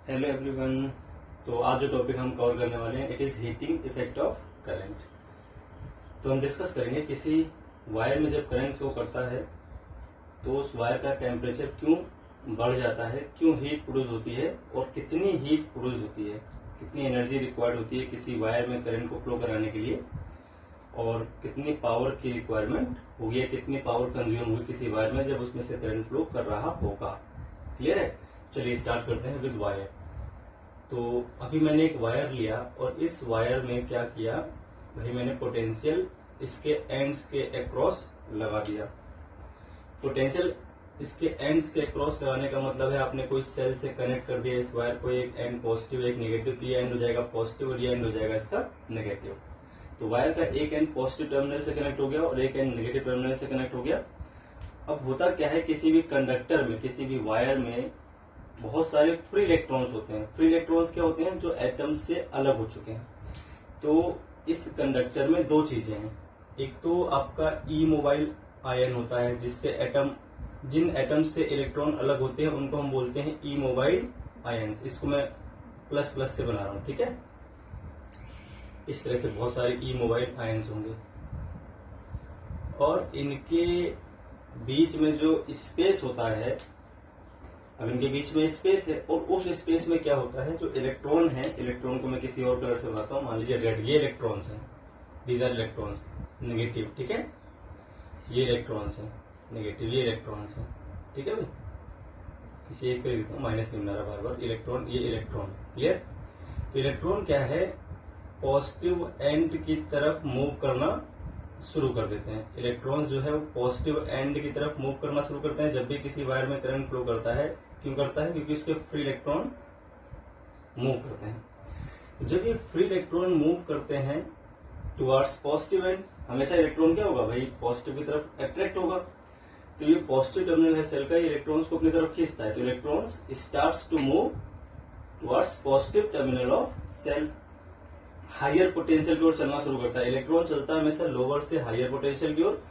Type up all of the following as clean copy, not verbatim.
Hello everyone. तो आज जो टॉपिक हम कवर करने वाले हैं it is heating effect of current. तो हम डिस्कस करेंगे किसी वायर में जब करंट फ्लो करता है तो उस वायर का टेम्परेचर क्यों बढ़ जाता है, क्यों हीट प्रोड्यूस होती है और कितनी हीट प्रोड्यूस होती है, कितनी एनर्जी रिक्वायर्ड होती है किसी वायर में करंट को फ्लो कराने के लिए और कितनी पावर की रिक्वायरमेंट होगी, कितनी पावर कंज्यूम होगी किसी वायर में जब उसमें से करंट फ्लो कर रहा होगा। क्लियर है? चलिए स्टार्ट करते हैं विद वायर। तो अभी मैंने एक वायर लिया और इस वायर में क्या किया भाई, मैंने पोटेंशियल इसके एंड्स के अक्रॉस लगा दिया। पोटेंशियल इसके एंड्स के अक्रॉस लगाने का मतलब है आपने कोई सेल से कनेक्ट कर दिया इस वायर को, एक एंड पॉजिटिव एक नेगेटिव, तो ये एंड हो जाएगा पॉजिटिव और ये एंड हो जाएगा इसका नेगेटिव। तो वायर का एक एंड पॉजिटिव टर्मिनल से कनेक्ट हो गया और एक एंड नेगेटिव टर्मिनल से कनेक्ट हो गया। अब होता क्या है, किसी भी कंडक्टर में, किसी भी वायर में बहुत सारे फ्री इलेक्ट्रॉन्स होते हैं। फ्री इलेक्ट्रॉन्स क्या होते हैं? जो एटम से अलग हो चुके हैं। तो इस कंडक्टर में दो चीजें हैं, एक तो आपका ई मोबाइल आयन होता है जिससे एटम, जिन एटम से इलेक्ट्रॉन अलग होते हैं उनको हम बोलते हैं ई मोबाइल आयन्स। इसको मैं प्लस प्लस से बना रहा हूं, ठीक है। इस तरह से बहुत सारे ई मोबाइल आयन्स होंगे और इनके बीच में जो स्पेस होता है, अब इनके बीच में स्पेस है और उस स्पेस में क्या होता है, जो इलेक्ट्रॉन है, इलेक्ट्रॉन को मैं किसी और कलर से बनाता हूं, मान लीजिए रेड, ये इलेक्ट्रॉन्स हैं, दीज आर इलेक्ट्रॉन्स नेगेटिव, ठीक है। ये इलेक्ट्रॉन्स हैं नेगेटिव, ये इलेक्ट्रॉन्स हैं, ठीक है भाई। किसी एक पे लिखता हूं, माइनस नहीं बना रहा बार बार, इलेक्ट्रॉन, ये इलेक्ट्रॉन, क्लियर। तो इलेक्ट्रॉन क्या है, पॉजिटिव एंड की तरफ मूव करना शुरू कर देते हैं। इलेक्ट्रॉन्स जो है वो पॉजिटिव एंड की तरफ मूव करना शुरू करते हैं जब भी किसी वायर में करंट फ्लो करता है। क्यों करता है? क्योंकि उसके फ्री इलेक्ट्रॉन मूव करते हैं। तो जब ये फ्री इलेक्ट्रॉन मूव करते हैं टुवर्ड्स पॉजिटिव एंड, हमेशा इलेक्ट्रॉन क्या होगा भाई, पॉजिटिव की तरफ अट्रैक्ट होगा। तो ये पॉजिटिव टर्मिनल है सेल का, ये इलेक्ट्रॉन्स को अपनी तरफ खींचता है। तो electrons starts to move towards positive terminal of cell, higher potential की ओर चलना शुरू करता है। इलेक्ट्रॉन चलता है हमेशा लोअर से हायर पोटेंशियल की ओर,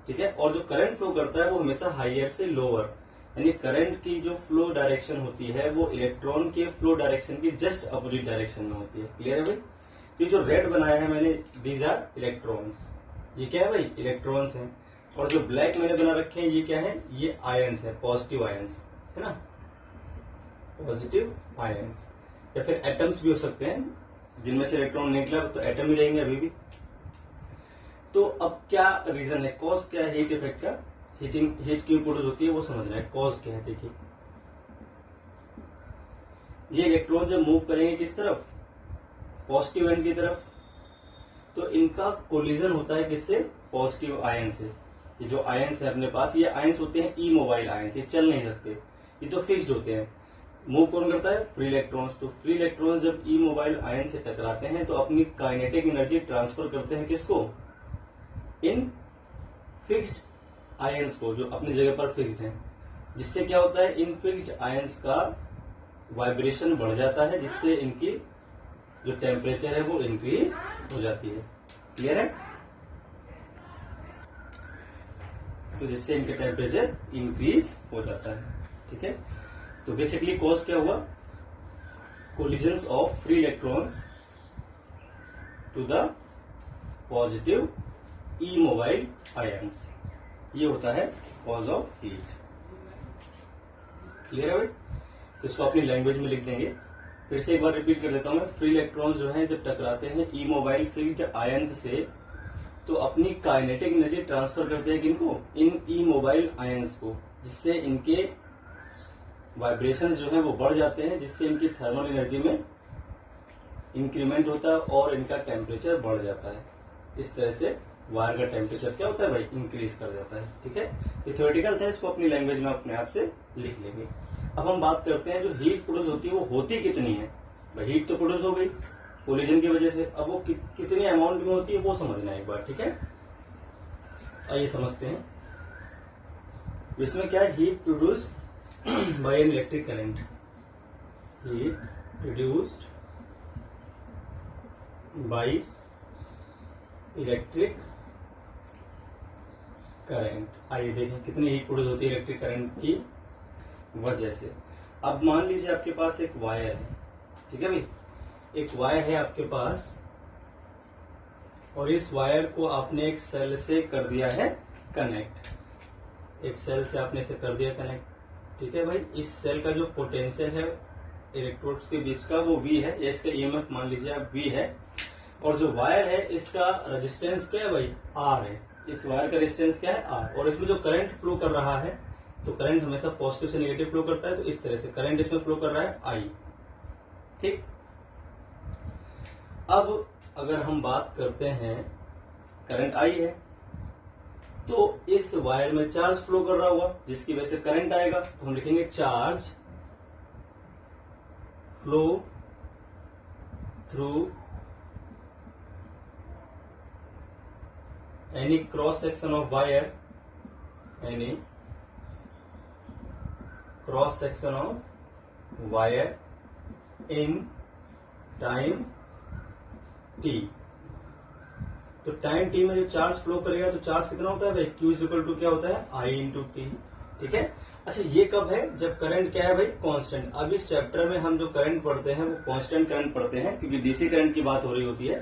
ठीक है। और जो करंट फ्लो करता है वो हमेशा हायर से लोअर, यानी करंट की जो फ्लो डायरेक्शन होती है वो इलेक्ट्रॉन के फ्लो डायरेक्शन की जस्ट अपोजिट डायरेक्शन में होती है। क्लियर है भाई? तो जो रेड बनाया है मैंने, दीज आर इलेक्ट्रॉन्स, ये क्या है भाई, इलेक्ट्रॉन्स हैं। और जो ब्लैक मैंने बना रखे हैं ये क्या है, ये आयंस है, पॉजिटिव आयंस है ना, पॉजिटिव आयंस। या फिर एटम्स भी हो सकते हैं जिनमें से इलेक्ट्रॉन निकला तो एटम ही रहेंगे अभी भी। तो अब क्या रीजन है, कॉज क्या है हीट इफेक्ट का, हीट क्यों प्रोड्यूस होती है वो समझना है। कॉज क्या है, देखिए ये इलेक्ट्रॉन जब मूव करेंगे किस तरफ, पॉजिटिव एंड की तरफ, तो इनका कोलिजन होता है किससे, पॉजिटिव आयन से। ये जो आयन्स है अपने पास, ये आयन्स होते हैं ई मोबाइल आयन्स, ये चल नहीं सकते, ये तो फिक्स्ड होते हैं। मूव कौन करता है, फ्री इलेक्ट्रॉन्स। तो फ्री इलेक्ट्रॉन्स जब ई मोबाइल आयन से टकराते हैं तो अपनी काइनेटिक एनर्जी ट्रांसफर करते हैं किसको, इन फिक्स्ड आयन्स को जो अपनी जगह पर फिक्स्ड हैं। जिससे क्या होता है, इन फिक्स्ड आयन्स का वाइब्रेशन बढ़ जाता है जिससे इनकी जो टेम्परेचर है वो इंक्रीज हो जाती है। क्लियर है? तो जिससे इनके टेम्परेचर इंक्रीज हो जाता है, ठीक है। तो बेसिकली कॉज क्या हुआ, collisions of free electrons to the positive immobile ions, ये होता है कॉज ऑफ हीट। क्लियर है भाई? तो इसको अपनी लैंग्वेज में लिख देंगे। फिर से एक बार रिपीट कर देता हूं मैं, फ्री इलेक्ट्रॉन्स जो हैं जब टकराते हैं ई मोबाइल फिक्स्ड आयन्स से तो अपनी काइनेटिक एनर्जी ट्रांसफर करते हैं किनको, इन ई मोबाइल आयन्स को, जिससे इनके वाइब्रेशंस जो है वो बढ़ जाते हैं, जिससे इनकी थर्मल एनर्जी में इंक्रीमेंट होता है और इनका टेम्परेचर बढ़ जाता है। इस तरह से वायर का टेम्परेचर क्या होता है भाई, इंक्रीज कर जाता है, ठीक है। ये थ्योरेटिकल था, इसको अपनी लैंग्वेज में अपने आप से लिख लेंगे। अब हम बात करते हैं जो हीट प्रोड्यूस होती है वो होती कितनी है भाई। हीट तो प्रोड्यूस हो गई कोलिजन की वजह से, अब वो कितनी अमाउंट में होती है वो समझना है एक बार, ठीक है। आइए समझते हैं। इसमें क्या है, heat produce by an electric current, heat produced by electric current. आइए देखें कितनी हीट प्रोड्यूस होती है इलेक्ट्रिक करंट की वजह से। अब मान लीजिए आपके पास एक वायर है, ठीक है भाई, एक वायर है आपके पास, और इस वायर को आपने एक सेल से कर दिया है कनेक्ट, एक सेल से आपने इसे कर दिया कनेक्ट, ठीक है भाई। इस सेल का जो पोटेंशियल है इलेक्ट्रोड्स के बीच का वो V है, या इसका ईएमएफ मान लीजिए आप V है, और जो वायर है इसका रेजिस्टेंस क्या है भाई, R है। इस वायर का रेजिस्टेंस क्या है, R, और इसमें जो करंट फ्लो कर रहा है, तो करंट हमेशा पॉजिटिव से नेगेटिव फ्लो करता है, तो इस तरह से करंट इसमें फ्लो कर रहा है I, ठीक। अब अगर हम बात करते हैं करंट I है, तो इस वायर में चार्ज फ्लो कर रहा होगा जिसकी वजह से करंट आएगा, तो हम लिखेंगे charge flow through any cross section of wire, any cross section of wire in time t। तो टाइम t में जो चार्ज फ्लो करेगा तो चार्ज कितना होता है भाई, Q इक्वल टू क्या होता है, I इंटू टी, ठीक है। अच्छा ये कब है, जब करंट क्या है भाई, कांस्टेंट। अब इस चैप्टर में हम जो करंट पढ़ते हैं वो कांस्टेंट करंट पढ़ते हैं, क्योंकि डीसी करंट की बात हो रही होती है।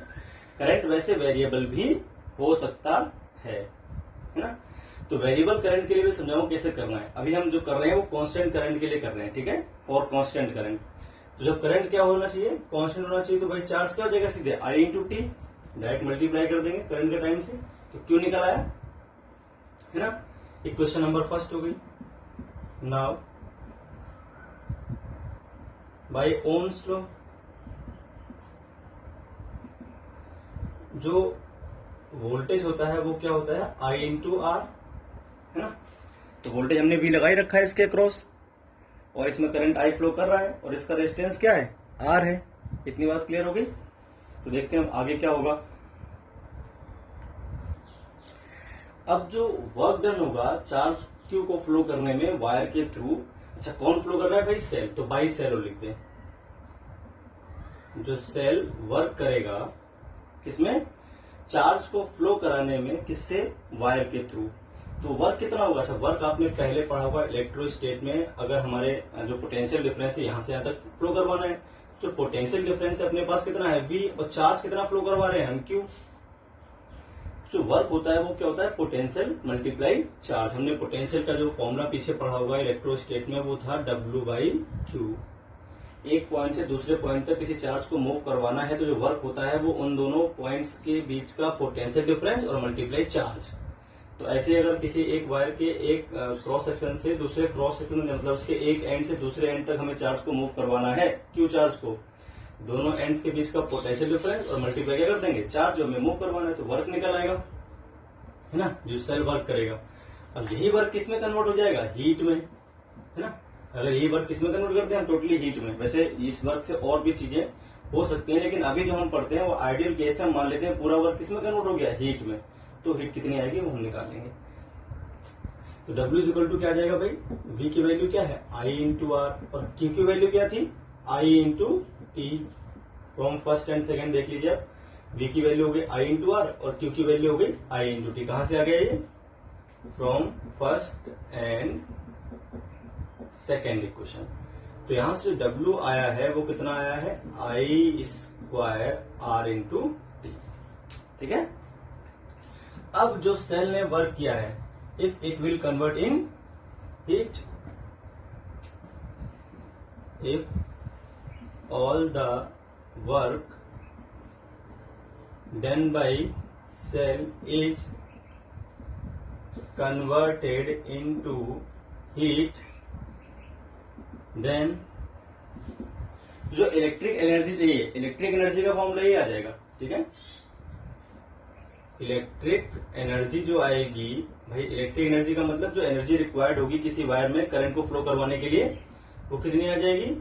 करंट वैसे वेरिएबल भी हो सकता है ना, तो वेरिएबल करंट के लिए भी समझाऊं कैसे करना है। अभी हम जो कर रहे हैं वो कांस्टेंट करंट के लिए कर रहे हैं, ठीक है, और कांस्टेंट करंट। तो जब करंट क्या होना चाहिए, कांस्टेंट होना चाहिए, तो भाई चार्ज क्या हो जाएगा, सीधे I into T, direct multiply कर देंगे करंट के टाइम से, तो क्यों निकल आया, है ना। इक्वेशन नंबर फर्स्ट हो गई। नाउ बाय ओम्स लॉ, जो वोल्टेज होता है वो क्या होता है, I इंटू आर, है ना। तो वोल्टेज हमने V लगाई रखा है इसके क्रॉस, और इसमें करंट I फ्लो कर रहा है, और इसका रेजिस्टेंस क्या है, R है। इतनी बात क्लियर हो गई। तो देखते हैं आगे क्या होगा। अब जो वर्क डन होगा चार्ज Q को फ्लो करने में वायर के थ्रू, अच्छा कौन फ्लो कर रहा है भाई, सेल, तो बाई सेल लिखते हैं। जो सेल वर्क करेगा किसमें, चार्ज को फ्लो कराने में, किससे, वायर के थ्रू। तो वर्क कितना होगा, अच्छा वर्क आपने पहले पढ़ा होगा इलेक्ट्रोस्टेट में, अगर हमारे जो पोटेंशियल डिफरेंस है यहां से यहां तक फ्लो करवाना है, जो पोटेंशियल डिफरेंस है अपने पास कितना है V, और चार्ज कितना फ्लो करवा रहे हैं हम Q। जो वर्क होता है वो क्या होता है, पोटेंशियल मल्टीप्लाई चार्ज। हमने पोटेंशियल का जो फॉर्मूला पीछे पढ़ा होगा इलेक्ट्रोस्टेट में वो था W/Q। एक पॉइंट से दूसरे पॉइंट तक किसी चार्ज को मूव करवाना है, तो जो वर्क होता है वो उन दोनों पॉइंट्स के बीच का पोटेंशियल डिफरेंस और मल्टीप्लाई चार्ज। तो ऐसे अगर किसी एक वायर के एक क्रॉस सेक्शन से दूसरे क्रॉस सेक्शन में, मतलब उसके एक एंड से दूसरे एंड तक हमें चार्ज को मूव करवाना है, Q चार्ज को, दोनों एंड के बीच का पोटेंशियल डिफरेंस और मल्टीप्लाई क्या कर देंगे, चार्ज जो हमें मूव करवाना है, तो वर्क निकल आएगा, है ना, जो सेल वर्क करेगा। अब यही वर्क किसमें कन्वर्ट हो जाएगा, हीट में, है ना। अगर यही वर्क किसमें कन्वर्ट करते हैं, टोटली हीट में। वैसे इस वर्क से और भी चीजें हो सकती हैं, लेकिन अभी जो हम पढ़ते हैं वो आइडियल केस में मान लेते हैं पूरा वर्क किसमें कन्वर्ट हो गया, हीट में। तो हीट कितनी आएगी वो हम निकालेंगे। तो W इक्वल टू क्या आ जाएगा भाई, V की वैल्यू क्या है, I इंटू आर, और Q की वैल्यू क्या थी, I into T. From first and second देख लीजिए आप, V की वैल्यू हो गई I इंटू आर, और Q की वैल्यू हो गई I इंटू टी। कहां से आ गया ये, from first and second equation. तो यहां से जो W आया है वो कितना आया है, I square R into T, ठीक है। अब जो सेल ने वर्क किया है, if it will convert in heat, if all the work done by cell is converted into heat, then जो इलेक्ट्रिक एनर्जी चाहिए, इलेक्ट्रिक एनर्जी का फॉर्मूला ही आ जाएगा, ठीक है। इलेक्ट्रिक एनर्जी जो आएगी भाई, इलेक्ट्रिक एनर्जी का मतलब जो एनर्जी रिक्वायर्ड होगी किसी वायर में करंट को फ्लो करवाने के लिए, वो कितनी आ जाएगी,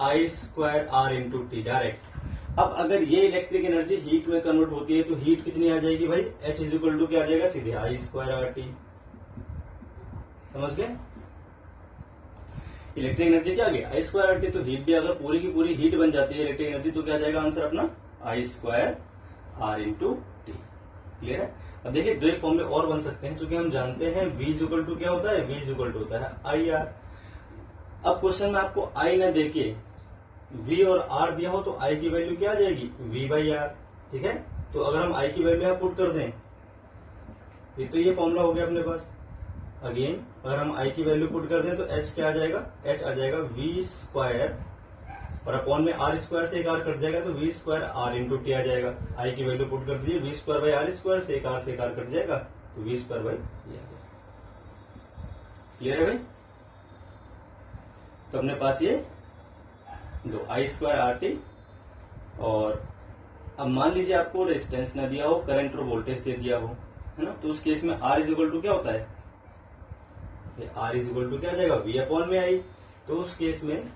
I square R into T direct. अब अगर ये इलेक्ट्रिक एनर्जी हीट में कन्वर्ट होती है तो हीट कितनी आ जाएगी भाई, H इज इक्वल टू क्या आ जाएगा, सीधे I स्क्वायर आर टी। समझ गए, इलेक्ट्रिक एनर्जी क्या आ गया, I स्क्वायर आर टी। तो हीट भी अगर पूरी की पूरी हीट बन जाती है इलेक्ट्रिक एनर्जी, तो क्या आ जाएगा आंसर अपना, I square R into T. Clear है। अब देखिए दो एक फॉर्मूले और बन सकते हैं, क्योंकि हम जानते हैं V इक्वल टू क्या होता है, V इक्वल टू होता है I आर। अब क्वेश्चन में आपको आई ना देके V और R दिया हो तो I की वैल्यू क्या आ जाएगी, V/R। ठीक है, तो अगर हम I की वैल्यू यहाँ पुट कर दें, ये फॉर्मूला हो गया अपने पास। अगेन अगर हम I की वैल्यू पुट कर दें तो H क्या आ जाएगा, H आ जाएगा V² और अपॉन में R² से एक R कट जाएगा तो V² R इंटू टी आ जाएगा। I की वैल्यू पुट कर दीजिए, V²/R² से एक R कट जाएगा तो V²/T आ जाएगा। क्लियर है भाई? तो अपने पास ये दो I²RT। और अब मान लीजिए आपको रेजिस्टेंस ना दिया हो, करंट और वोल्टेज दे दिया हो, है ना, तो उस केस में R इज इक्वल टू क्या होता है, R इज इक्वल टू क्या आ जाएगा, V/I। तो उस केस में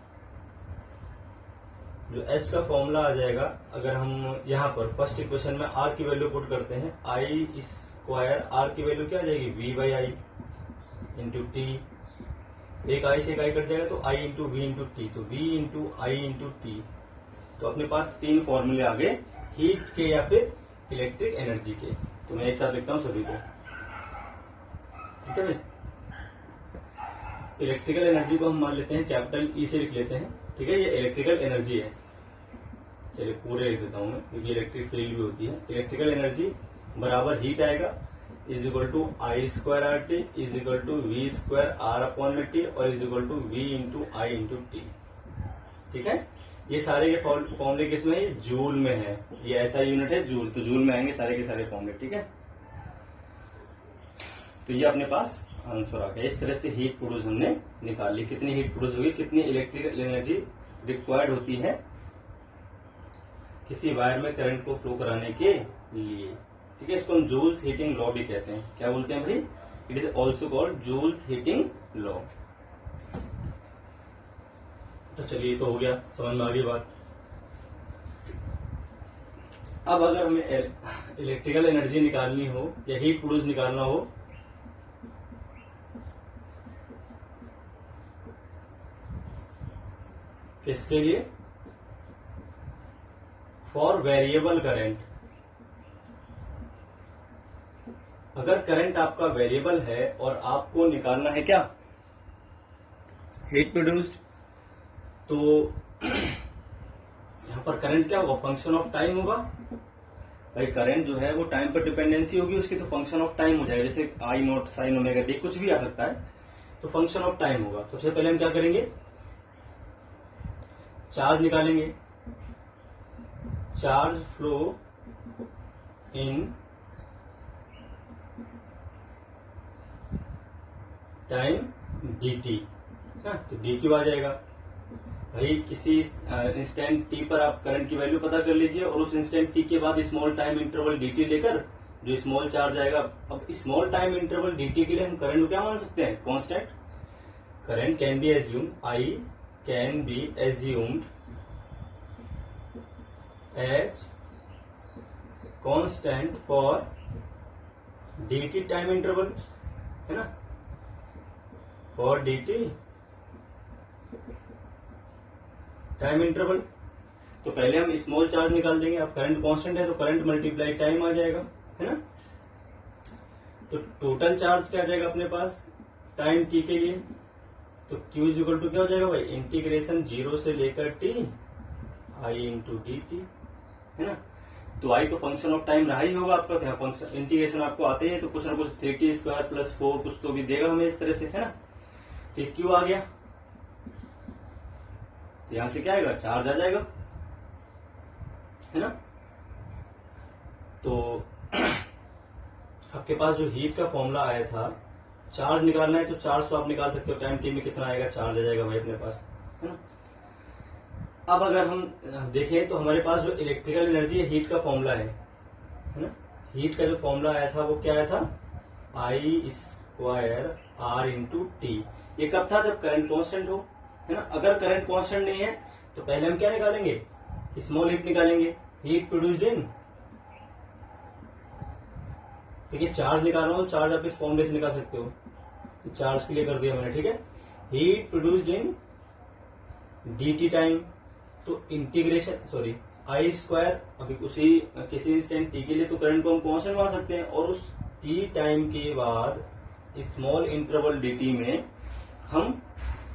जो H का फॉर्मूला आ जाएगा, अगर हम यहाँ पर फर्स्ट इक्वेशन में R की वैल्यू पुट करते हैं, I² R की वैल्यू क्या आ जाएगी, V/I इंटू टी। एक I से एक I कट जाएगा तो I into V into T, तो V into I into T. तो अपने पास तीन फॉर्मूले आ गए, हीट के या फिर इलेक्ट्रिक एनर्जी के। तो मैं एक साथ लिखता हूं सभी को, ठीक है भाई। इलेक्ट्रिकल एनर्जी को हम मान लेते हैं कैपिटल ई से लिख लेते हैं, ठीक है, ये इलेक्ट्रिकल एनर्जी है। चलिए पूरे लिख देता हूं मैं, क्योंकि इलेक्ट्रिक फील्ड भी होती है। इलेक्ट्रिकल एनर्जी बराबर हीट आएगा is equal to I²RT is equal to V²R/T और is equal to V into I into T. ठीक है, ये सारे के फॉर्मूले किसमें है, जूल में है। ये ऐसा यूनिट है जूल, तो जूल में आएंगे सारे के सारे फॉर्मूले। ठीक है, तो ये अपने पास आंसर आ गया। इस तरह से हीट प्रोड्यूस हमने निकाल ली, कितनी हीट प्रोड्यूस होगी, कितनी इलेक्ट्रिकल एनर्जी रिक्वायर्ड होती है किसी वायर में करंट को फ्लो कराने के लिए। ठीक है, इसको हम जूल्स हीटिंग लॉ भी कहते हैं। क्या बोलते हैं भाई, it is also called Joule's heating law. तो चलिए, तो हो गया, समझ में आ गई बात। अब अगर हमें इलेक्ट्रिकल एनर्जी निकालनी हो या हीट प्रोड्यूस निकालना हो, किसके लिए, फॉर वेरिएबल करंट। अगर करंट आपका वेरिएबल है और आपको निकालना है क्या, हीट प्रोड्यूस्ड, तो यहां पर करंट क्या होगा, फंक्शन ऑफ टाइम होगा। भाई करंट जो है वो टाइम पर डिपेंडेंसी होगी उसकी, तो फंक्शन ऑफ टाइम हो जाएगा। जैसे आई नॉट साइन ओमेगा टी, कुछ भी आ सकता है, तो फंक्शन ऑफ टाइम होगा। सबसे पहले हम क्या करेंगे, चार्ज निकालेंगे। Charge flow in time dt, तो dq आ जाएगा। भाई किसी इंस्टेंट t पर आप करंट की वैल्यू पता कर लीजिए और उस इंस्टेंट t के बाद स्मॉल टाइम इंटरवल dt लेकर जो स्मॉल चार्ज आएगा। अब स्मॉल टाइम इंटरवल dt के लिए हम करंट को क्या मान सकते हैं, constant. Current can be assumed, I can be assumed as constant for dt time interval, है ना, फॉर dt टाइम इंटरवल। तो पहले हम स्मॉल चार्ज निकाल देंगे। अब करंट कांस्टेंट है तो करंट मल्टीप्लाई टाइम आ जाएगा, है ना। तो टोटल चार्ज क्या आ जाएगा अपने पास टाइम t के लिए, तो q इज इक्वल टू क्या हो जाएगा भाई, इंटीग्रेशन 0 से लेकर t I इंटू dt, है ना। तो I तो फंक्शन ऑफ टाइम रहा ही होगा आपका, क्या फंक्शन इंटीग्रेशन आपको आते हैं तो कुछ ना कुछ 3t² प्लस 4 कुछ तो भी देगा हमें इस तरह से, है ना। तो q आ गया, यहां से क्या आएगा, चार्ज आ जाएगा, है ना। तो आपके पास जो हीट का फॉर्मूला आया था, चार्ज निकालना है तो चार्ज तो आप निकाल सकते हो, टाइम t में कितना आएगा, चार्ज आ जाएगा भाई अपने पास, है ना। अब अगर हम देखें तो हमारे पास जो इलेक्ट्रिकल एनर्जी है, हीट का फॉर्मूला है ना। हीट का जो फॉर्मूला आया था वो क्या आया था, I² R इंटू टी। ये कब था, जब करंट कांस्टेंट हो, है ना। अगर करंट कांस्टेंट नहीं है तो पहले हम क्या निकालेंगे, स्मॉल हीट निकालेंगे, हीट प्रोड्यूस्ड इन। देखिए चार्ज निकालना हो, चार्ज आप इस फॉर्मूले से निकाल सकते हो, चार्ज के लिए कर दिया मैंने, ठीक है। Heat produced in dt time, तो इंटीग्रेशन I², अभी उसी किसी इंस्टेंट t के लिए तो करंट को हम कांस्टेंट मान सकते हैं, और उस t टाइम के बाद स्मॉल इंटरवल dt में हम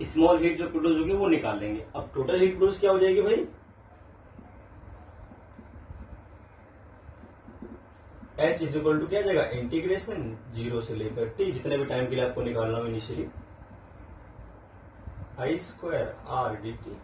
स्मॉल हीट जो प्रोड्यूस होगी वो निकाल लेंगे। अब टोटल हीट प्रोड्यूस क्या हो जाएगी भाई, H इज इक्वल टू क्या जाएगा, इंटीग्रेशन 0 से लेकर t, जितने भी टाइम के लिए आपको निकालना हो initially, I square R D T.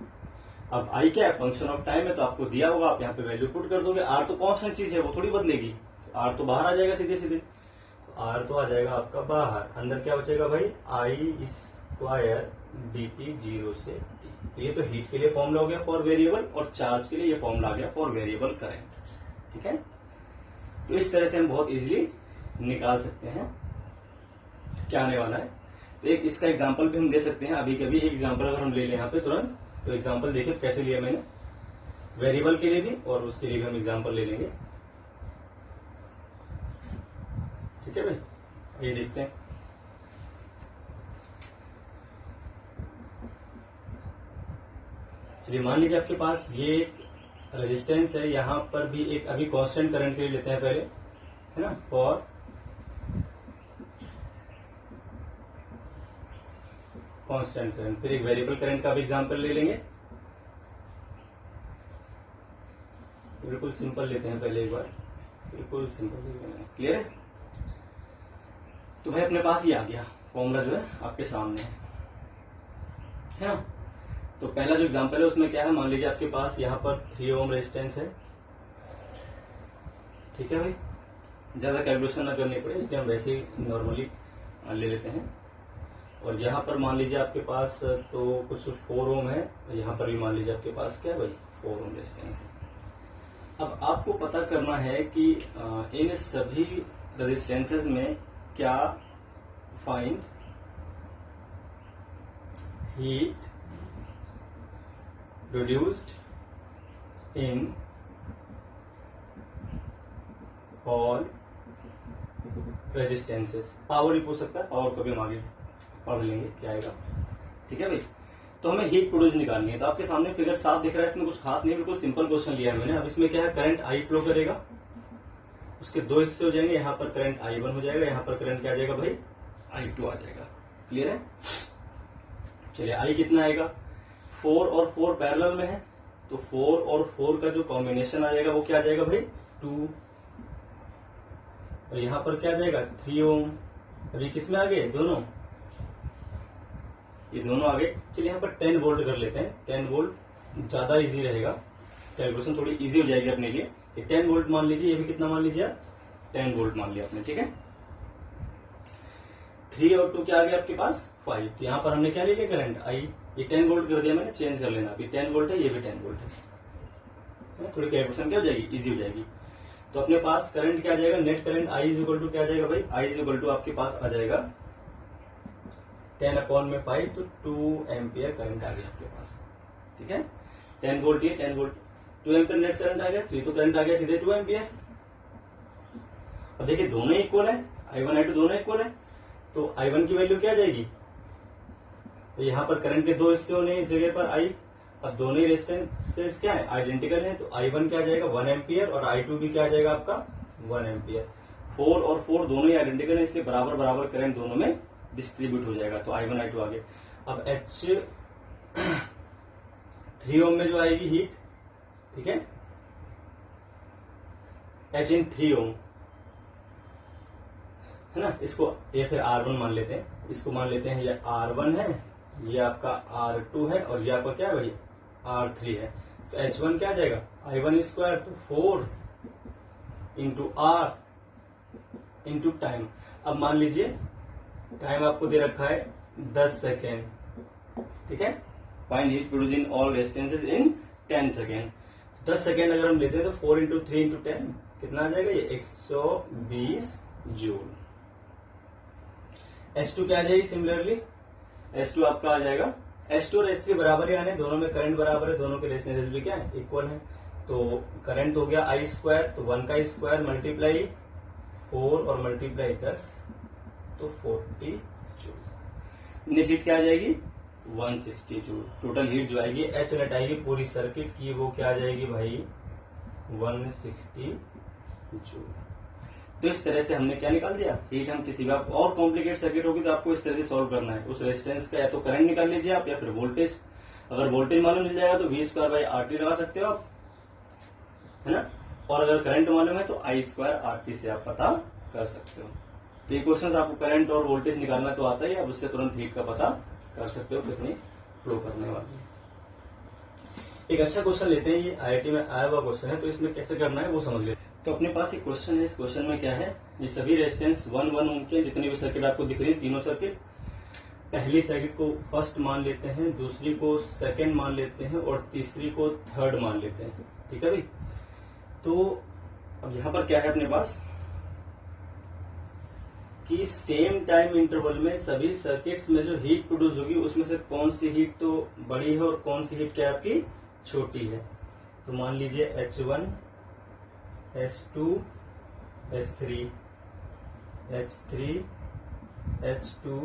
अब I क्या है, फंक्शन ऑफ टाइम है, तो आपको दिया होगा, आप यहाँ पे वैल्यू पुट कर दोगे। R तो कांस्टेंट चीज है, वो थोड़ी बदलेगी, R तो बाहर आ जाएगा सीधे सीधे, तो R तो आ जाएगा आपका बाहर, अंदर क्या बचेगा भाई, I स्क्वायर डी टी 0 से t। ये तो हीट के लिए फॉर्मूला हो गया फॉर वेरिएबल, और चार्ज के लिए ये फॉर्मूला आ गया फॉर वेरिएबल करंट। ठीक है, तो इस तरह से हम बहुत इजीली निकाल सकते हैं क्या आने वाला है। तो एक इसका एग्जांपल भी हम दे सकते हैं अभी कभी। एक एग्जांपल अगर हम ले लें यहाँ पे तुरंत, तो एग्जांपल देखिए कैसे लिया मैंने, वेरिएबल के लिए भी और उसके लिए भी हम एग्जांपल ले लेंगे। ठीक है भाई, ये देखते हैं। चलिए मान लीजिए आपके पास ये एक रेजिस्टेंस है, यहां पर भी एक अभी कांस्टेंट करंट के लिए लेते हैं पहले, है ना, फॉर कांस्टेंट करंट। फिर एक वेरिएबल करंट का भी एग्जांपल ले लेंगे, बिल्कुल सिंपल लेते हैं पहले एक बार, बिल्कुल सिंपल ले लेंगे। क्लियर है, तो भाई अपने पास ये आ गया फॉर्मूला जो है आपके सामने है ना। तो पहला जो एग्जांपल है उसमें क्या है, मान लीजिए आपके पास यहाँ पर 3 ओम रेजिस्टेंस है। ठीक है भाई, ज्यादा कैलकुलेशन ना करनी पड़े, इसलिए हम वैसे ही नॉर्मली ले लेते हैं। और यहाँ पर मान लीजिए आपके पास तो कुछ 4 ओम है, यहाँ पर भी मान लीजिए आपके पास क्या है भाई, 4 ओम रेजिस्टेंस है। अब आपको पता करना है कि इन सभी रेजिस्टेंसेस में क्या find heat produced in all resistances। Power ही पूछ सकता है, पावर को भी हम आगे पढ़ लेंगे क्या आएगा। ठीक है भाई, तो हमें हीट प्रोड्यूस निकालनी है। तो आपके सामने फिगर 7 दिख रहा है, इसमें कुछ खास नहीं, बिल्कुल सिंपल क्वेश्चन लिया है मैंने। अब इसमें क्या है, करंट I फ्लो करेगा, उसके 2 हिस्से हो जाएंगे, यहाँ पर करंट I1 हो जाएगा, यहाँ पर करंट क्या आ जाएगा भाई, I2 आ जाएगा। क्लियर है, चलिए I कितना आएगा, 4 और 4 पैरेलल में है, तो 4 और 4 का जो कॉम्बिनेशन आ जाएगा वो क्या आ जाएगा भाई, 2। और यहां पर क्या आ जाएगा, 3 ओम। अभी किस में आ गए, दोनों, ये दोनों आ गए। चलिए यहाँ पर 10 वोल्ट कर लेते हैं, 10 वोल्ट ज्यादा इजी रहेगा, कैलकुलेशन थोड़ी इजी हो जाएगी अपने लिए। 10 वोल्ट मान लीजिए, ये भी कितना मान लीजिए, 10 वोल्ट मान लिया आपने। ठीक है, 3 और 2 क्या आ गया आपके पास, 5। तो यहाँ पर हमने क्या ले लिया, करंट I, ये 10 वोल्ट कर दिया मैंने, चेंज कर लेना, अभी 10 वोल्ट है, ये भी 10 वोल्ट है। थोड़ी कैलकुलेशन क्या हो जाएगी, इजी हो जाएगी। तो अपने पास करंट क्या आ जाएगा, net current I is equal to क्या आ जाएगा भाई, I इज इक्वल टू आपके पास आ जाएगा 10/5, तो 2 एम्पियर करंट आ गया आपके पास। ठीक है, 10 वोल्ट, ये 10 वोल्ट, 2 एम्पियर नेट करंट आ गया, तो ये तो करंट आ गया सीधे 2 एम्पियर। अब देखिए दोनों इक्वल है, I1 I2 दोनों इक्वल है, तो I1 की वैल्यू क्या आ जाएगी, तो यहाँ पर करंट के 2 हिस्से होने इस जगह पर I, अब दोनों ही रेजिस्टेंसेस क्या है, आइडेंटिकल है, तो I1 क्या आ जाएगा 1 एम्पियर, और I2 भी क्या आ जाएगा आपका 1 एम्पियर। 4 और 4 दोनों ही आइडेंटिकल है, इसलिए बराबर बराबर करंट दोनों में डिस्ट्रीब्यूट हो जाएगा, तो I1 I2 आ गए। अब H 3 ओम में जो आएगी हीट, ठीक है, H इन 3 ओम है ना, इसको ये फिर R1 मान लेते हैं, इसको मान लेते हैं, ये R1 है, ये आपका R2 है, और ये आपका क्या है भाई, R3 है। तो H1 क्या आ जाएगा, I1 स्क्वायर, तो 4 इंटू R इंटू टाइम। अब मान लीजिए टाइम आपको दे रखा है 10 सेकेंड। ठीक है, find heat produce in all resistances in 10 second. 10 second अगर हम लेते हैं तो 4 इंटू 3 इंटू 10 कितना आ जाएगा, ये 120 जूल। H2 क्या आ जाएगी, सिमिलरली H2 आपका आ जाएगा, H2 और H3 बराबर ही आने, दोनों में करंट बराबर है, दोनों के रेजिस्टेंस भी क्या है, इक्वल है। तो करंट हो गया I स्क्वायर, तो 1 का स्क्वायर मल्टीप्लाई 4 और मल्टीप्लाई 10, तो 40 जूल। नेट हीट क्या आ जाएगी, 160 जूल। टोटल हीट जो आएगी, H नेट आएगी पूरी सर्किट की, वो क्या आ जाएगी भाई, 160 जूल। तो इस तरह से हमने क्या निकाल दिया, हीट। हम किसी भी आप और कॉम्प्लिकेट सर्किट होगी तो आपको इस तरह से सॉल्व करना है। उस रेजिस्टेंस का या तो करंट निकाल लीजिए आप, या फिर वोल्टेज। अगर वोल्टेज मालूम मिल जाएगा तो V²/RT लगा सकते हो आप, है ना। और अगर करंट मालूम है तो I²RT से आप पता कर सकते हो। तो ये क्वेश्चन आपको करंट और वोल्टेज निकालना तो आता ही, अब उससे तुरंत हीट का पता कर सकते हो कितनी फ्लो करने वाली है। एक अच्छा क्वेश्चन लेते हैं, ये IIT में आया हुआ क्वेश्चन है, तो इसमें कैसे करना है वो समझ लेते हैं। तो अपने पास एक क्वेश्चन है, इस क्वेश्चन में क्या है, ये सभी रेजिस्टेंस 1 1 ओम के जितनी भी सर्किट आपको दिख रही है, तीनों सर्किट, पहली सर्किट को फर्स्ट मान लेते हैं, दूसरी को सेकंड मान लेते हैं और तीसरी को थर्ड मान लेते हैं। ठीक है भाई। तो अब यहां पर क्या है अपने पास कि सेम टाइम इंटरवल में सभी सर्किट्स में जो हीट प्रोड्यूस होगी उसमें से कौन सी हीट तो बड़ी है और कौन सी हीट क्या आपकी छोटी है। तो मान लीजिए H1, H2, H3, H3, H2,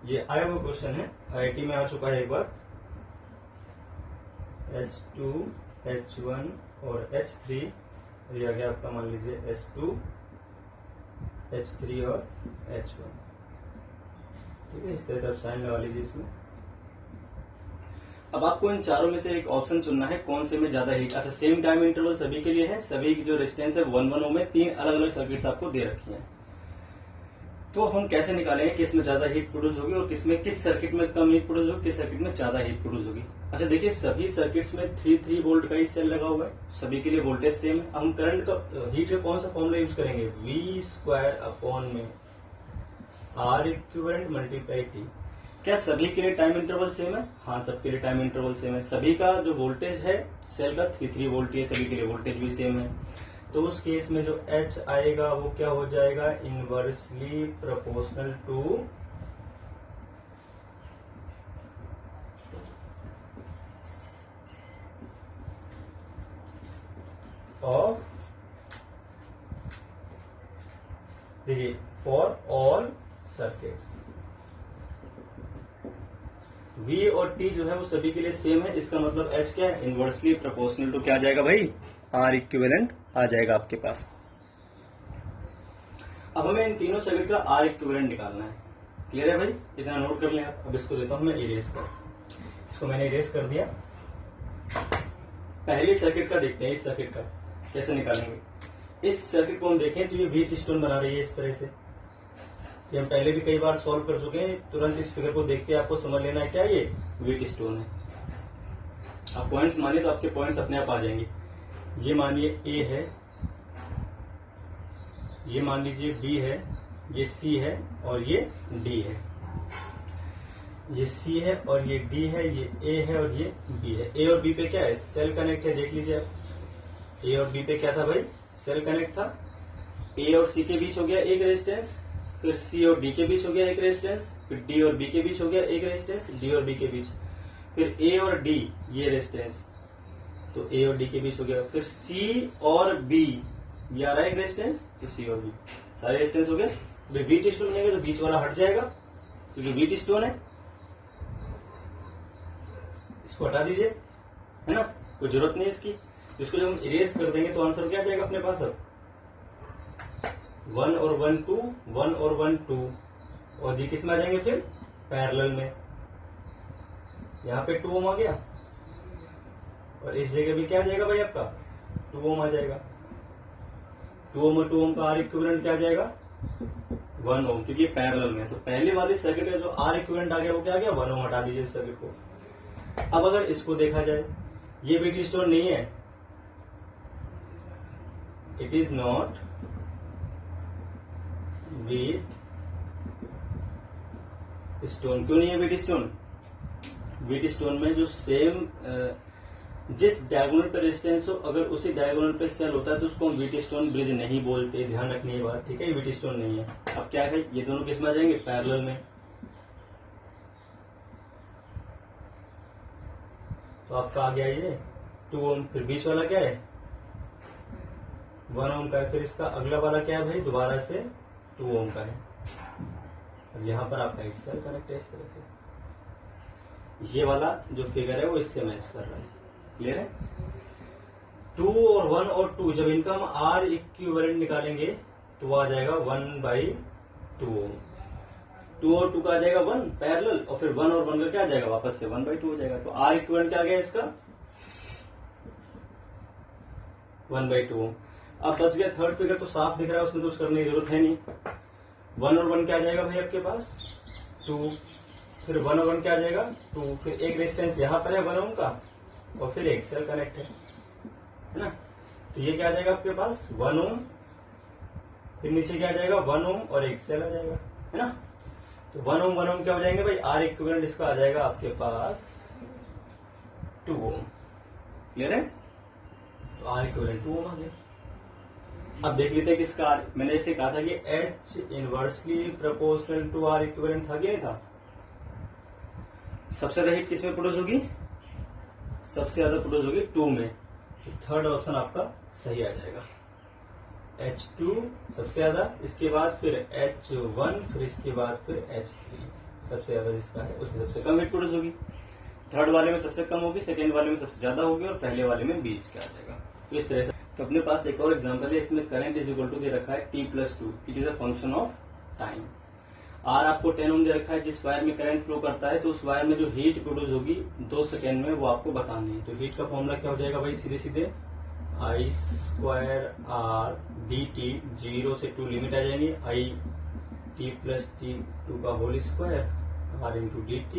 ये आया हुआ क्वेश्चन है, IIT में आ चुका है एक बार। H2, H1 और H3, ये आ गया आपका मान लीजिए H2, H3 और H1। ठीक है, इस तरह से आप साइन लगा लीजिए इसमें। अब आपको इन चारों में से एक ऑप्शन चुनना है, कौन से में ज्यादा हीट। अच्छा, सेम टाइम इंटरवल सभी के लिए है, सभी की जो रेजिस्टेंस है 1 1 ओम में, 3 अलग अलग सर्किट्स आपको दे रखी हैं। तो हम कैसे निकालेंगे किस में ज्यादा हीट प्रोड्यूस होगी और किसमें, किस सर्किट में कम हीट प्रोड्यूस होगी, किस सर्किट में ज्यादा हीट प्रोड्यूस होगी। अच्छा देखिए, सभी सर्किट्स में 3 वोल्ट का ही सेल लगा हुआ है, सभी के लिए वोल्टेज सेम है। हम करंट का, हीट का कौन सा फॉर्मूला यूज करेंगे, V² R equivalent multiply T। क्या सभी के लिए टाइम इंटरवल सेम है? हाँ, सबके लिए टाइम इंटरवल सेम है। सभी का जो वोल्टेज है सेल का 3 वोल्ट है, सभी के लिए वोल्टेज भी सेम है। तो उस केस में जो H आएगा वो क्या हो जाएगा, इनवर्सली प्रोपोर्शनल टू ऑफ, देखिए, फॉर ऑल सर्किट्स। V और T जो है वो सभी के लिए सेम है, इसका मतलब H क्या है, इनवर्सली प्रोपोर्शनल टू क्या आ जाएगा भाई, R इक्विवेलेंट आ जाएगा आपके पास। अब हमें इन तीनों सर्किट का R इक्विवेलेंट निकालना है। क्लियर है भाई, इतना नोट कर लें आप। अब इसको देता हूं मैं इरेज कर, इसको मैंने इरेज कर दिया। पहली सर्किट का देखते हैं, इस सर्किट का कैसे निकालेंगे। इस सर्किट को हम देखें तो ये व्हीट स्टोन बना रही है इस तरह से, कि हम पहले भी कई बार सॉल्व कर चुके हैं। तुरंत इस फिगर को देख के आपको समझ लेना है क्या ये व्हीट स्टोन है। आप पॉइंट्स मानिए तो आपके पॉइंट्स अपने आप आ जाएंगे। ये मानिए A है, ये मान लीजिए B है, ये C है और ये D है। ये C है और ये D है, ये A है और ये B है। A और B पे क्या है, सेल कनेक्ट है, देख लीजिए आप। A और B पे क्या था भाई, सेल कनेक्ट था। A और C के बीच हो गया एक रेजिस्टेंस, फिर C और D के बीच हो गया एक रेजिस्टेंस, फिर D और B के बीच हो गया एक रेजिस्टेंस, D और B के बीच, फिर A और D ये रेजिस्टेंस, तो A और D के बीच हो गया, फिर C और B ये आ रहा है एक रेजिस्टेंस, तो C और B सारे रेजिस्टेंस हो गए। व्हीट स्टोन लेंगे तो बीच वाला हट जाएगा क्योंकि व्हीट स्टोन है, इसको हटा दीजिए, है ना, कोई जरूरत नहीं इसकी। इसको जब हम इरेज कर देंगे तो आंसर क्या आ जाएगा अपने पास, अब 1 और 1 2, 1 और 1 2, और ये किस में आ जाएंगे फिर, पैरेलल में। यहाँ पे 2 ओम आ गया और इस जगह भी क्या आ जाएगा भाई आपका 2 ओम आ जाएगा। 2 ओम और 2 ओम का आर इक्विवेलेंट क्या आ जाएगा 1 ओम, क्योंकि पैरेलल में। तो पहले वाली सर्किट का जो आर इक्विवेलेंट आ गया वो क्या आ गया 1 ओम। हटा दीजिए इस सर्किट को। अब अगर इसको देखा जाए, ये व्हीट स्टोन नहीं है, it is not wheat stone. क्यों नहीं है व्हीट स्टोन? व्हीट स्टोन में जो सेम जिस डायगोनल पे रेजिस्टेंस हो, अगर उसी डायगोनल पे सेल होता है तो उसको हम व्हीट स्टोन ब्रिज नहीं बोलते, ध्यान रखनी ये बात, ठीक है। ये व्हीट स्टोन नहीं है। अब क्या है, ये दोनों किस में आ जाएंगे, पैरेलल में। तो आपका आ गया ये 2 ओम, फिर बीच वाला क्या है 1 ओम का है, फिर इसका अगला वाला क्या है भाई, दोबारा से 2 ओम का है। अब यहाँ पर आपका एक सेल कनेक्ट है इस तरह से, ये वाला जो फिगर है वो इससे मैच कर रहा है। क्लियर है। 2 और 1 और 2 जब इनका हम आर इक्विवेलेंट निकालेंगे तो वो आ जाएगा 1/2 ओम। 2 और 2 का आ जाएगा 1 पैरेलल, और फिर 1 और 1 का क्या आ जाएगा वापस से 1/2 हो जाएगा। तो आर इक्विवेलेंट क्या आ गया इसका 1/2 ओम। अब बच गया थर्ड फिगर, तो साफ दिख रहा है, उसमें तो कुछ करने की जरूरत है नहीं। 1 और 1 क्या आ जाएगा भाई आपके पास 2, फिर 1 और 1 क्या आ जाएगा 2, फिर एक रेजिस्टेंस यहाँ पर है 1 ओम का, और फिर एक सेल कनेक्ट है ना। तो ये क्या आ जाएगा आपके पास 1 ओम, फिर नीचे क्या आ जाएगा 1 ओम और एक सेल आ जाएगा, है ना। तो 1 ओम क्या हो जाएंगे भाई, आर इक्विवेलेंट इसका आ जाएगा आपके पास 2 ओम। क्लियर है, तो आर इक्विवेलेंट 2 ओम आ गया। अब देख लेते हैं किसका आर, मैंने ऐसे कहा था कि H inversely proportional to R equivalent था कि नहीं था। सबसे ज्यादा हीट किसमें प्रोड्यूस होगी, सबसे ज्यादा प्रोड्यूस होगी 2 में, तो थर्ड ऑप्शन आपका सही आ जाएगा। H2 सबसे ज्यादा, इसके बाद फिर H1, फिर इसके बाद फिर H3 सबसे ज्यादा जिसका है उसमें सबसे कम हीट प्रोड्यूस होगी। थर्ड वाले में सबसे कम होगी, सेकेंड वाले में सबसे ज्यादा होगी, और पहले वाले में बीच का आ जाएगा। तो इस तरह से तो अपने पास एक और एग्जांपल है, इसमें करंट इज इक्वल टू दे रखा है T+2, it is a function of time. R आपको 10 ओम दे रखा है, जिस वायर में करंट फ्लो करता है तो उस वायर में जो हीट प्रोड्यूस होगी 2 सेकेंड में वो आपको बतानी है। तो हीट का फॉर्मूला क्या हो जाएगा भाई, सीधे सीधे I² R dt, 0 से 2 लिमिट आ जाएंगी, I T+T2 का whole square R into dt,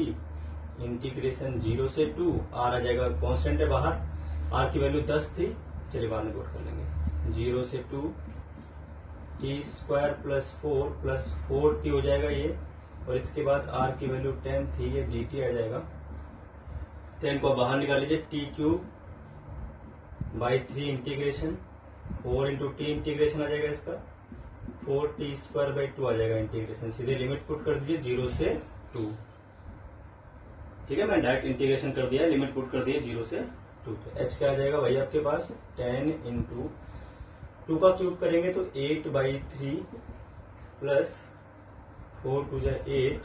integration 0 से 2, R आ जाएगा कांस्टेंट है बाहर, R की वैल्यू 10 थी, चलिए बाद में नोट कर लेंगे, 0 से 2 T² + 4 + 4T हो जाएगा ये, और इसके बाद R की वैल्यू 10 थी, ये dt आ जाएगा। 10 को बाहर निकाल लीजिए, T³ by 3 integration 4 into T integration आ जाएगा इसका, 4T² / 2 आ जाएगा इंटीग्रेशन, सीधे लिमिट पुट कर दीजिए 0 से 2। ठीक है, मैं डायरेक्ट इंटीग्रेशन कर दिया, लिमिट पुट कर दिया 0 से 2। H क्या आ जाएगा भाई आपके पास 10 इंटू 2 का क्यूब करेंगे तो 8/3 प्लस 4 2 8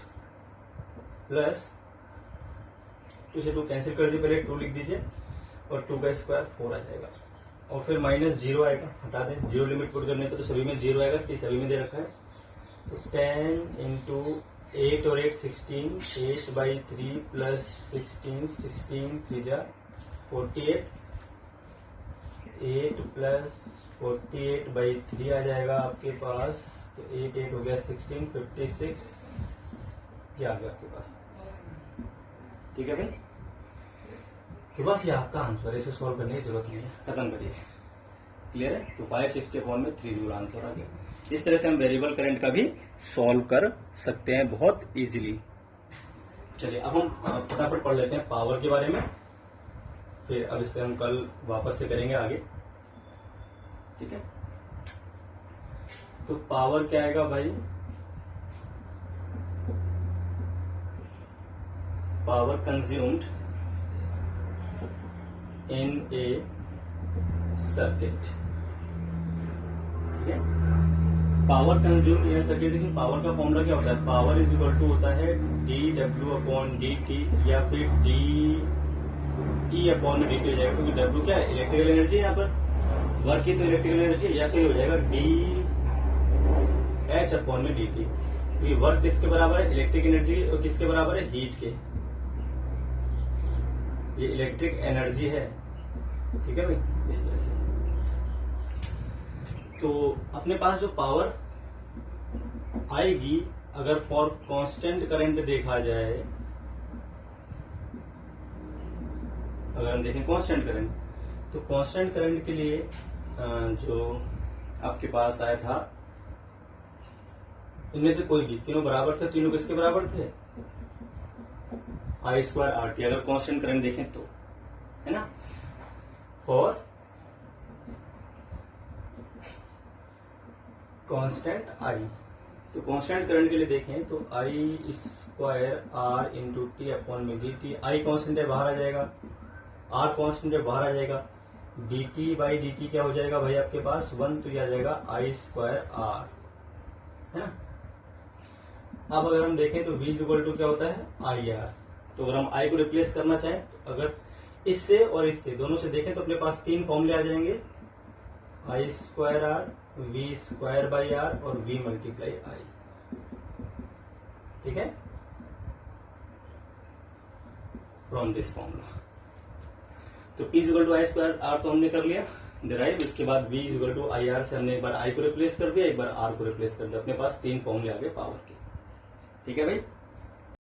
प्लस 2 से 2 कैंसिल कर दीजिए, पहले 2 लिख दीजिए, और 2 का स्क्वायर 4 आ जाएगा, और फिर -0 आएगा, हटा दें, 0 लिमिट पुट करने पर तो सभी में 0 आएगा, सभी में दे रखा है। तो 10 इंटू 8 और 8 16, 8/3 प्लस 16, 16 3 48, 8 प्लस 48/3 आ जाएगा आपके पास, तो 8 8 हो गया 16, 56 ये आ गया आपके पास। ठीक है भाई, तो बस ये आपका आंसर है, इसे सॉल्व करने की जरूरत नहीं है, खत्म करिए। क्लियर है, तो 560 में 3 आंसर आ गया। इस तरह से हम वेरिएबल करंट का भी सॉल्व कर सकते हैं बहुत इजीली। चलिए अब हम फटाफट पढ़ लेते हैं पावर के बारे में, फिर अब इससे हम कल वापस से करेंगे आगे। ठीक है, तो पावर क्या आएगा भाई, power consumed in A circuit. ठीक है, पावर कंज्यूम्ड इन सर्किट, देखिए पावर का फॉर्मूला क्या होता है, पावर इज इक्वल टू होता है dW/dt या फिर dE/dt हो जाएगा, क्योंकि W क्या है इलेक्ट्रिकल एनर्जी है, यहाँ पर वर्क की तो इलेक्ट्रिकल एनर्जी, या फिर हो जाएगा dH/dt, क्योंकि वर्क किसके बराबर है इलेक्ट्रिक एनर्जी, और किसके बराबर है हीट के, ये इलेक्ट्रिक एनर्जी है। ठीक है भाई, इस तरह से तो अपने पास जो पावर आएगी, अगर फॉर कांस्टेंट करंट देखा जाए, अगर हम देखें कांस्टेंट करंट, तो कांस्टेंट करंट के लिए जो आपके पास आया था, इनमें से कोई भी तीनों बराबर थे, तीनों किसके बराबर थे I² RT, अगर कांस्टेंट करंट देखें तो, है ना। और कांस्टेंट I, तो कांस्टेंट करंट के लिए देखें तो I² R into T/dt, I constant है बाहर आ जाएगा, R कांस्टेंट है बाहर आ जाएगा, dt/dt क्या हो जाएगा भाई आपके पास 1, तो यह आ जाएगा I² R, है ना। अब अगर हम देखें तो V = क्या होता है IR, तो अगर हम I को रिप्लेस करना चाहें, तो अगर इससे और इससे दोनों से देखें तो अपने पास 3 फॉर्मूले आ जाएंगे, I square R, V square by R और वी मल्टीप्लाई आई। ठीक है, फ्रॉम दिस फॉर्मूला। तो P is equal to I square R तो हमने कर लिया डिराइव। इसके बाद V is equal to I R से हमने एक बार I को रिप्लेस कर दिया, एक बार R को रिप्लेस कर दिया। अपने पास 3 फॉर्मूले आ गए पावर के। ठीक है भाई।